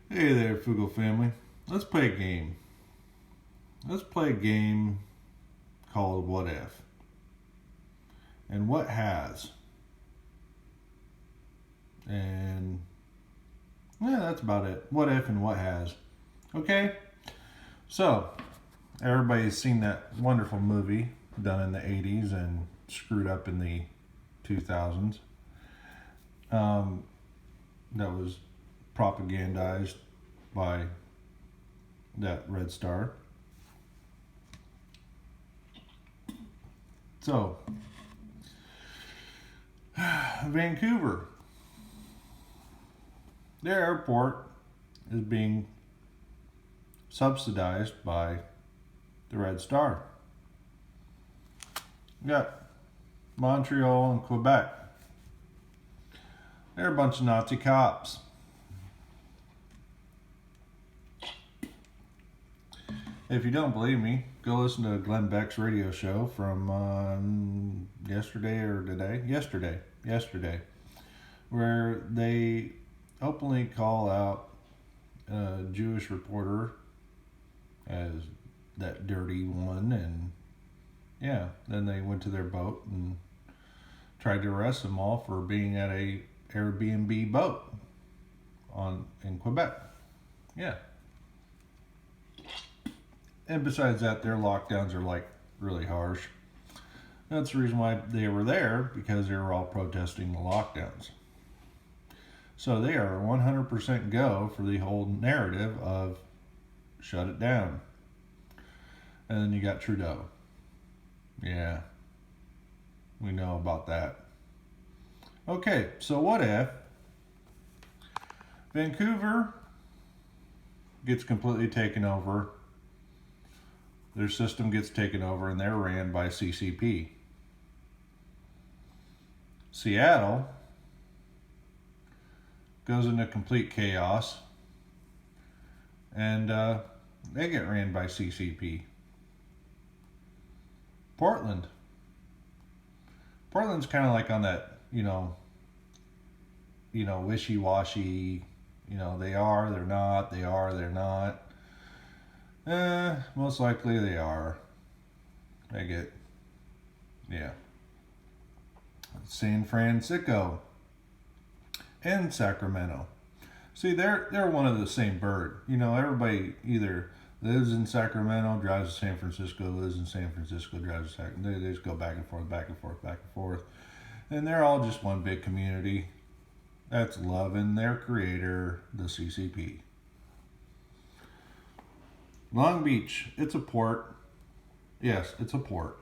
Hey there, Fugo family. Let's play a game. Let's play a game called What If? And what has? And yeah, that's about it. What if and what has? Okay? So, everybody's seen that wonderful movie done in the 80s and screwed up in the 2000s. That was propagandized by that Red Star. So, Vancouver. Their airport is being subsidized by the Red Star. You got Montreal and Quebec. They're a bunch of Nazi cops. If you don't believe me, go listen to Glenn Beck's radio show from yesterday or today. Yesterday, where they openly call out a Jewish reporter as that dirty one, and yeah, then they went to their boat and tried to arrest them all for being at a Airbnb boat in Quebec. Yeah. And besides that, their lockdowns are like really harsh. That's the reason why they were there, because they were all protesting the lockdowns. So they are 100% go for the whole narrative of shut it down. And then you got Trudeau. Yeah, we know about that. Okay, so what if Vancouver gets completely taken over? Their system gets taken over and they're ran by CCP. Seattle goes into complete chaos and they get ran by CCP. Portland's kind of like on that, wishy-washy, they are, they're not, they are, they're not. Most likely they are. San Francisco and Sacramento. See, they're one of the same bird. Everybody either lives in Sacramento, drives to San Francisco, lives in San Francisco, drives to Sacramento. They just go back and forth, back and forth, back and forth. And they're all just one big community that's loving their creator, the CCP. Long Beach, it's a port. Yes, it's a port.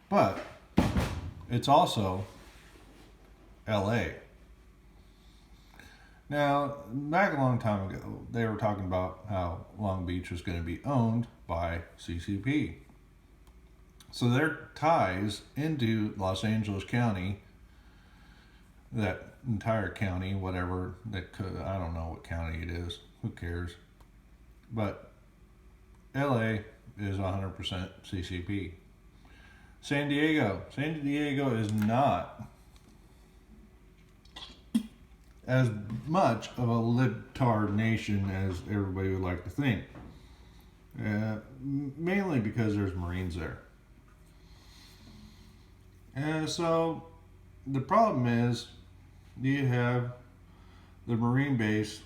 But it's also LA. Now, back a long time ago, they were talking about how Long Beach was going to be owned by CCP. So their ties into Los Angeles County, that entire county, whatever that could, I don't know what county it is, who cares? But LA is 100% CCP. San Diego is not as much of a libtard nation as everybody would like to think. Mainly because there's Marines there. And so the problem is you have the Marine base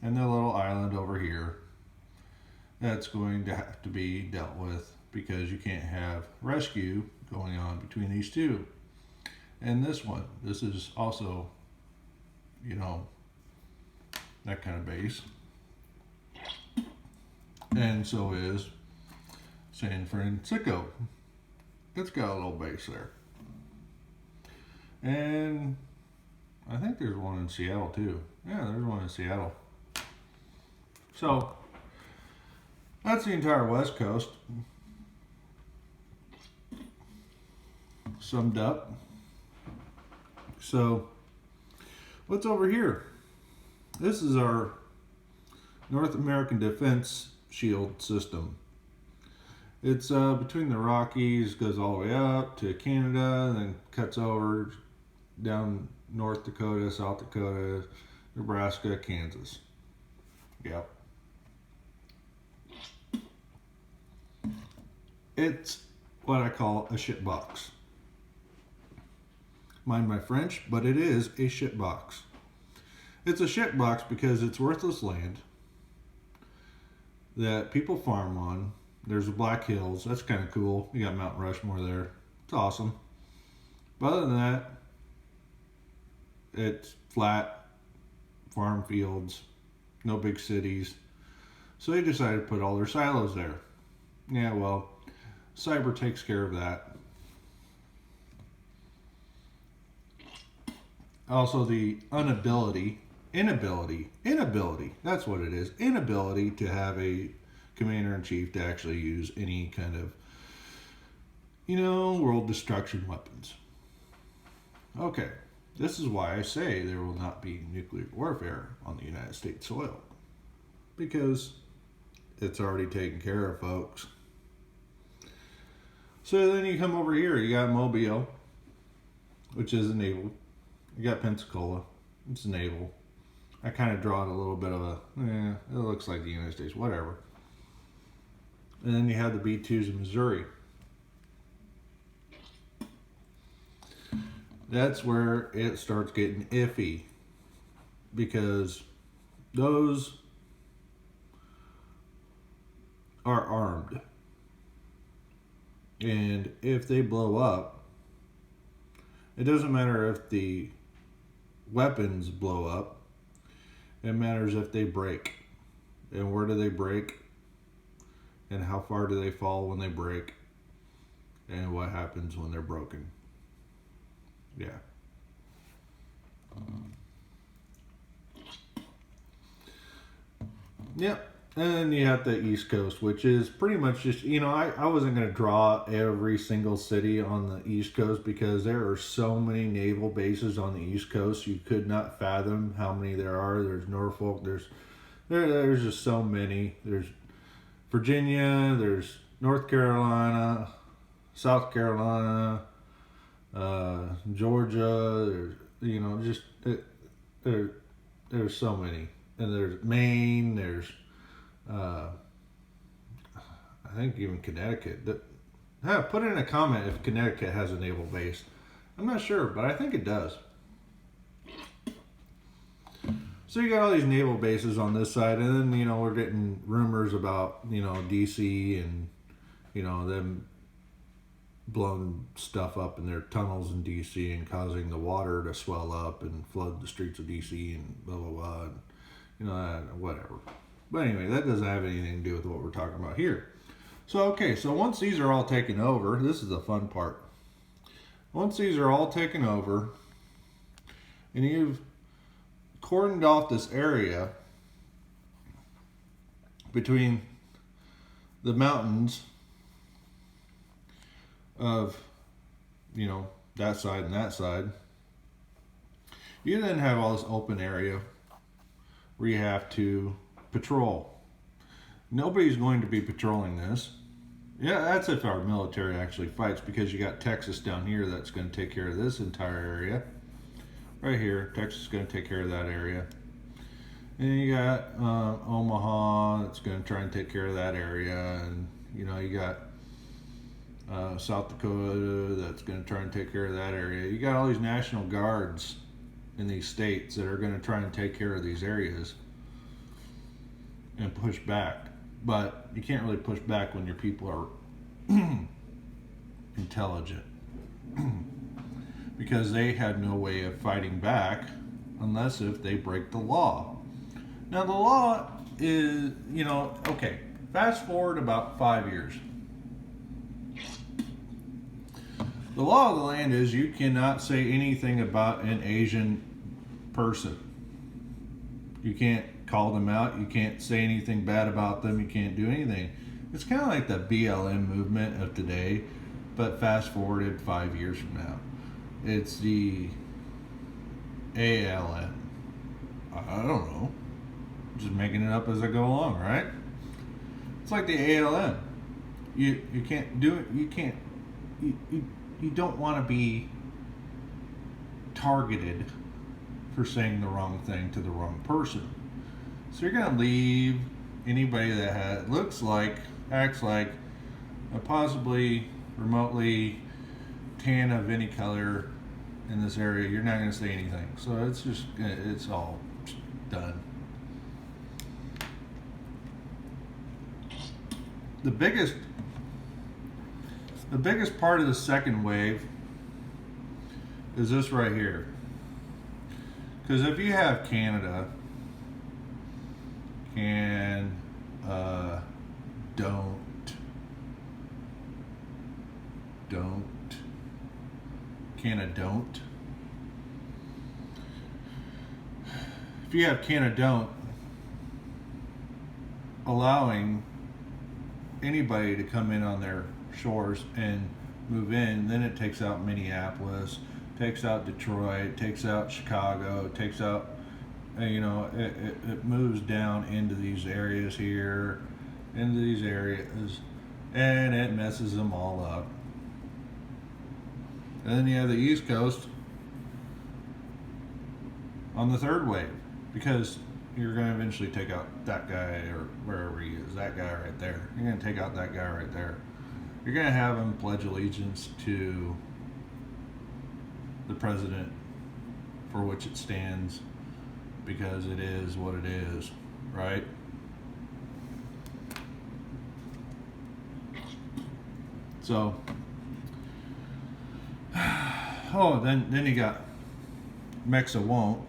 and the little island over here that's going to have to be dealt with, because you can't have rescue going on between these two. And this is also, that kind of base. And so is San Francisco. It's got a little base there. And I think there's one in Seattle too. Yeah, there's one in Seattle. So that's the entire West Coast summed up. So what's over here? This is our North American Defense Shield system. It's between the Rockies, goes all the way up to Canada, and then cuts over down North Dakota, South Dakota, Nebraska, Kansas. Yep. It's what I call a shit box. Mind my French, but it is a shit box. It's a shit box because it's worthless land that people farm on. There's the Black Hills. That's kind of cool. You got Mount Rushmore there. It's awesome. But other than that, it's flat, farm fields, no big cities. So they decided to put all their silos there. Yeah, well, cyber takes care of that. Also, the inability, that's what it is, inability to have a commander-in-chief to actually use any kind of, world destruction weapons. Okay, this is why I say there will not be nuclear warfare on the United States soil. Because it's already taken care of, folks. So then you come over here, you got Mobile, which is a naval. You got Pensacola, it's a naval. I kind of draw it a little bit of a, it looks like the United States, whatever. And then you have the B-2s in Missouri. That's where it starts getting iffy. Because those are armed. And if they blow up, it doesn't matter if the weapons blow up. It matters if they break. And where do they break? And how far do they fall when they break? And what happens when they're broken? Yeah. Yep. And then you have the East Coast, which is pretty much just, I wasn't going to draw every single city on the East Coast because there are so many naval bases on the East Coast. You could not fathom how many there are. There's Norfolk, there's just so many. There's Virginia, there's North Carolina, South Carolina, Georgia, there's so many. And there's Maine, there's I think even Connecticut. Put in a comment if Connecticut has a naval base. I'm not sure, but I think it does. So you got all these naval bases on this side, and then we're getting rumors about DC and them blowing stuff up in their tunnels in DC and causing the water to swell up and flood the streets of DC and blah blah blah. And, whatever. But anyway, that doesn't have anything to do with what we're talking about here. So once these are all taken over, this is the fun part. Once these are all taken over, and you've cordoned off this area between the mountains of, that side and that side, you then have all this open area where you have to patrol. Nobody's going to be patrolling this. Yeah, that's if our military actually fights, because you got Texas down here that's going to take care of this entire area. Right here, Texas is going to take care of that area. And you got Omaha that's going to try and take care of that area. And, you got South Dakota that's going to try and take care of that area. You got all these National Guards in these states that are going to try and take care of these areas and push back. But you can't really push back when your people are intelligent. Because they had no way of fighting back unless if they break the law. Now the law is, okay, fast forward about 5 years. The law of the land is you cannot say anything about an Asian person. You can't call them out. You can't say anything bad about them. You can't do anything. It's kind of like the BLM movement of today, but fast forwarded 5 years from now. It's the ALN. I don't know. Just making it up as I go along, right? It's like the ALN. You can't do it. You can't. You don't want to be targeted for saying the wrong thing to the wrong person. So you're going to leave anybody that looks like, acts like, a possibly remotely tan of any color in this area. You're not going to say anything. So it's all done. The biggest part of the second wave is this right here. Because if you have Canada, don't. If you have don't allowing anybody to come in on their shores and move in, then it takes out Minneapolis, takes out Detroit, takes out Chicago, takes out, it moves down into these areas here, and it messes them all up. And then you have the East Coast on the third wave, because you're going to eventually take out that guy or wherever he is, that guy right there. You're going to take out that guy right there. You're going to have him pledge allegiance to the president for which it stands, because it is what it is, right? So, then you got Mexa won't.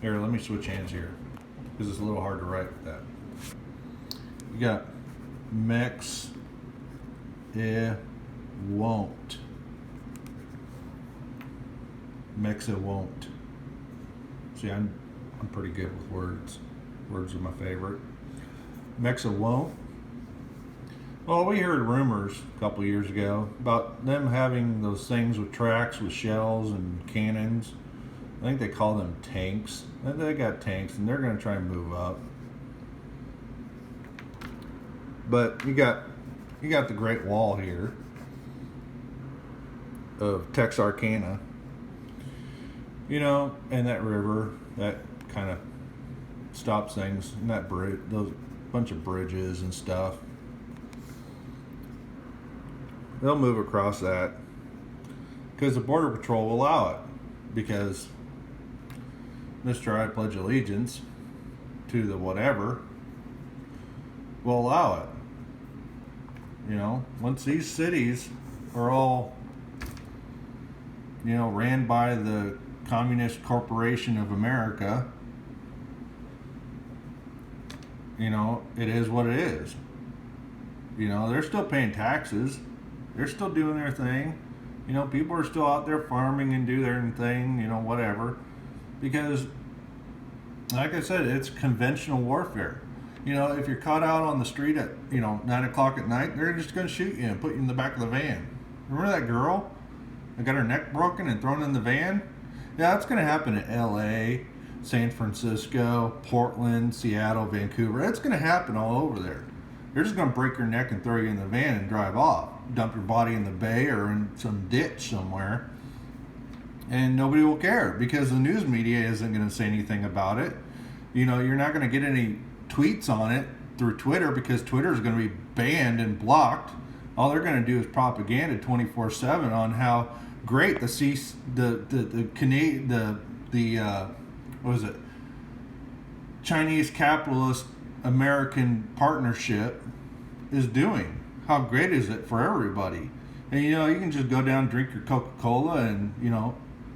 Here, let me switch hands here, because it's a little hard to write with that. You got Mex won't. Mexa won't. See, I'm pretty good with words. Words are my favorite. Mexa won't. Well, we heard rumors a couple of years ago about them having those things with tracks with shells and cannons. I think they call them tanks. They got tanks, and they're going to try and move up. But you got the Great Wall here of Texarkana, and that river that kind of stops things, and that bridge, those bunch of bridges and stuff. They'll move across that because the Border Patrol will allow it, because Mr. I pledge allegiance to the whatever will allow it. Once these cities are all, ran by the Communist Corporation of America, it is what it is. They're still paying taxes. They're still doing their thing. People are still out there farming and do their thing, whatever. Because, like I said, it's conventional warfare. If you're caught out on the street at, 9 o'clock at night, they're just going to shoot you and put you in the back of the van. Remember that girl that got her neck broken and thrown in the van? Yeah, that's going to happen in L.A., San Francisco, Portland, Seattle, Vancouver. It's going to happen all over there. They're just going to break your neck and throw you in the van and drive off. Dump your body in the bay or in some ditch somewhere. And nobody will care, because the news media isn't going to say anything about it. You're not going to get any tweets on it through Twitter, because Twitter is going to be banned and blocked. All they're going to do is propaganda 24/7 on how great Chinese capitalist American partnership is doing. How great is it for everybody? And you can just go down, drink your Coca-Cola, and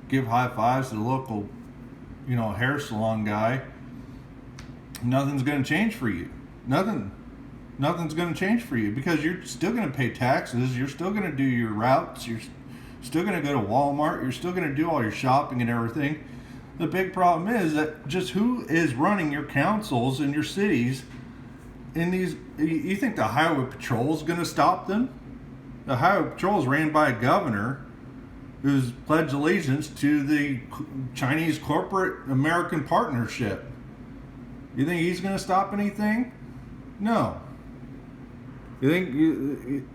give high fives to the local hair salon guy. Nothing's going to change for you. Nothing's going to change for you, because you're still going to pay taxes. You're still going to do your routes. You're still going to go to Walmart. You're still going to do all your shopping and everything. The big problem is that just who is running your councils in your cities in these. You think the Highway Patrol is going to stop them? The Highway Patrol is ran by a governor who's pledged allegiance to the Chinese corporate American partnership. You think he's going to stop anything? No. You think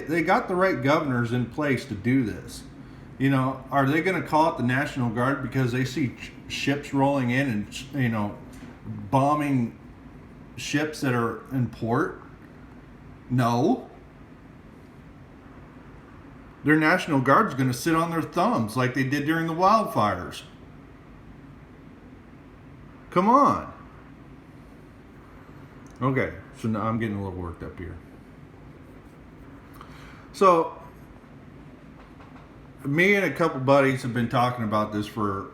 they got the right governors in place to do this? Are they going to call it the National Guard because they see ships rolling in and bombing ships that are in port? No. Their National Guard's going to sit on their thumbs like they did during the wildfires. Come on. Okay, so now I'm getting a little worked up here. So, me and a couple buddies have been talking about this for